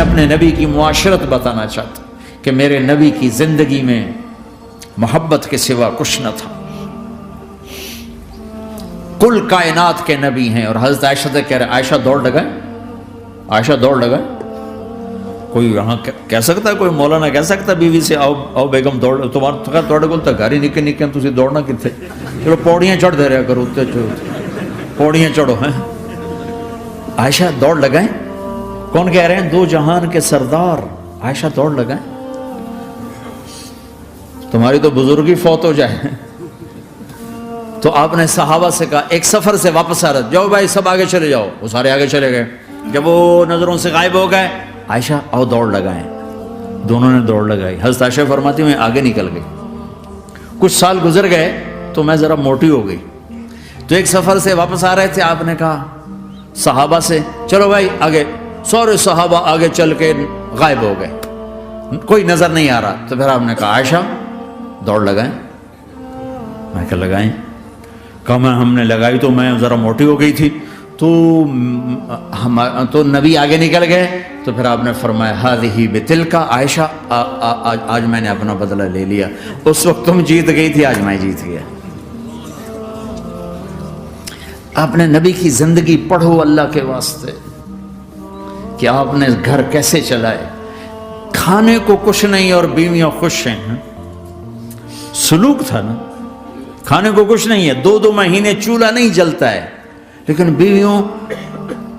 میں اپنے نبی کی معاشرت بتانا چاہتا کہ میرے نبی کی زندگی میں محبت کے سوا کچھ نہ تھا. کل کائنات کے نبی ہیں. اور حضرت عائشہ سے کہہ رہے ہیں عائشہ دوڑ لگائیں, عائشہ دوڑ لگائیں. کوئی یہاں کہہ سکتا ہے, کوئی مولانا کہہ سکتا ہے بیوی سے آؤ بیگم دوڑ, تمہارا توڑے کو تو گھر ہی نکے نکے تسی دوڑنا کتنے, چلو پوڑیاں چڑھ دے رہا کرو, پوڑیاں چڑھو ہیں. عائشہ دوڑ لگائیں. کون کہہ رہے ہیں؟ دو جہان کے سردار عائشہ دوڑ لگائیں. تمہاری تو بزرگی فوت ہو جائے. تو آپ نے صحابہ سے کہا ایک سفر سے واپس آ رہے, جاؤ بھائی سب آگے چلے جاؤ. وہ سارے آگے چلے گئے. جب وہ نظروں سے غائب ہو گئے, عائشہ آؤ دوڑ لگائیں. دونوں نے دوڑ لگائی. حضرت عائشہ فرماتی میں آگے نکل گئی. کچھ سال گزر گئے تو میں ذرا موٹی ہو گئی. تو ایک سفر سے واپس آ رہے تھے, آپ نے کہا صحابہ سے چلو بھائی آگے. سارے صحابہ آگے چل کے غائب ہو گئے, کوئی نظر نہیں آ رہا. تو پھر آپ نے کہا عائشہ دوڑ لگائیں. میں کہا لگائیں. کہا ہم نے لگائی تو میں ذرا موٹی ہو گئی تھی, تو نبی آگے نکل گئے. تو پھر آپ نے فرمایا ہذہ بتلک عائشہ, آج میں نے اپنا بدلہ لے لیا. اس وقت تم جیت گئی تھی, آج میں جیت گیا. آپ نے نبی کی زندگی پڑھو اللہ کے واسطے کہ آپ نے گھر کیسے چلائے. کھانے کو کچھ نہیں اور بیویاں خوش ہیں. سلوک تھا نا, کھانے کو کچھ نہیں ہے, 2 مہینے چولہا نہیں جلتا ہے, لیکن بیویوں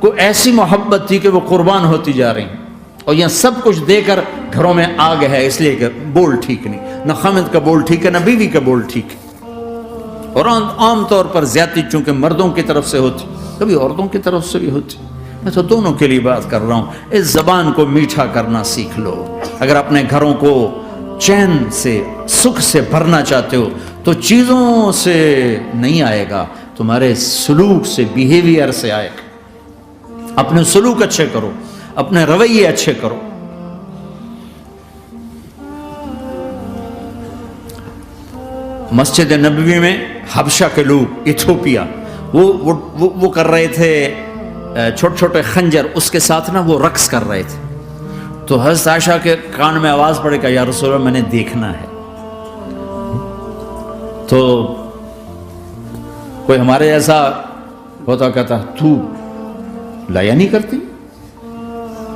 کو ایسی محبت تھی کہ وہ قربان ہوتی جا رہی ہیں. اور یہاں سب کچھ دے کر گھروں میں آگ ہے, اس لیے کہ بول ٹھیک نہیں, نہ خامد کا بول ٹھیک ہے نہ بیوی کا بول ٹھیک ہے. اور عام طور پر زیادتی چونکہ مردوں کی طرف سے ہوتی, کبھی عورتوں کی طرف سے بھی ہوتی. میں تو دونوں کے لیے بات کر رہا ہوں. اس زبان کو میٹھا کرنا سیکھ لو. اگر اپنے گھروں کو چین سے سکھ سے بھرنا چاہتے ہو تو چیزوں سے نہیں آئے گا, تمہارے سلوک سے, بیہیویئر سے آئے گا. اپنے سلوک اچھے کرو, اپنے رویے اچھے کرو. مسجد نبوی میں حبشہ کے لوگ, ایتھوپیا, وہ کر رہے تھے چھوٹے چھوٹے خنجر, اس کے ساتھ نا وہ رقص کر رہے تھے. تو حضرت عائشہ کے کان میں آواز پڑے کہ یا رسول اللہ میں نے دیکھنا ہے. تو کوئی ہمارے جیسا ہوتا کہتا تو لایا نہیں کرتی,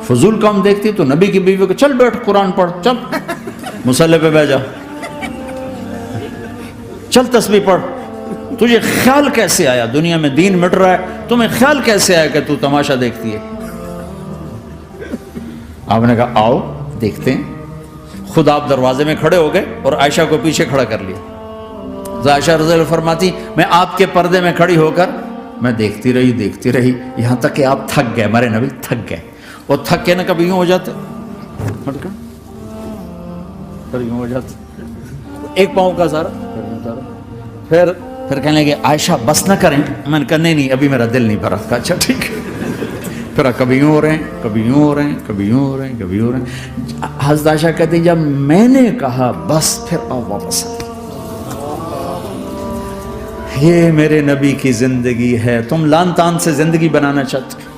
فضول کام دیکھتی. تو نبی کی بیوی کو چل بیٹھ قرآن پڑھ, چل مصلی پہ بیٹھ جا, چل تسبیح پڑھ. تجھے خیال کیسے آیا, دنیا میں دین مٹ رہا ہے, تمہیں خیال کیسے آیا کہ تو تماشا دیکھتی ہے؟ آپ نے کہا آؤ دیکھتے ہیں. خود آپ دروازے میں کھڑے ہو گئے اور عائشہ کو پیچھے کھڑا کر لیا. عائشہ رضی اللہ فرماتی میں آپ کے پردے میں کھڑی ہو کر میں دیکھتی رہی یہاں تک کہ آپ تھک گئے. ہمارے نبی تھک گئے, اور تھک کے نا کبھی یوں ہو جاتے, یوں ہو جاتے, ایک پاؤں کا سارا, پھر کہنے لگے عائشہ بس نہ کریں. میں نے کہا نہیں ابھی میرا دل نہیں بھرا. اچھا ٹھیک ہے. پھر کبھی یوں ہو رہے ہیں, کبھی یوں ہو رہے ہیں, کبھی یوں ہو رہے ہیں, کبھی یوں ہو رہے ہیں. حضرت عائشہ کہتی جب میں نے کہا بس, پھر آؤ واپس آ. یہ میرے نبی کی زندگی ہے. تم لان تان سے زندگی بنانا چاہتے ہو.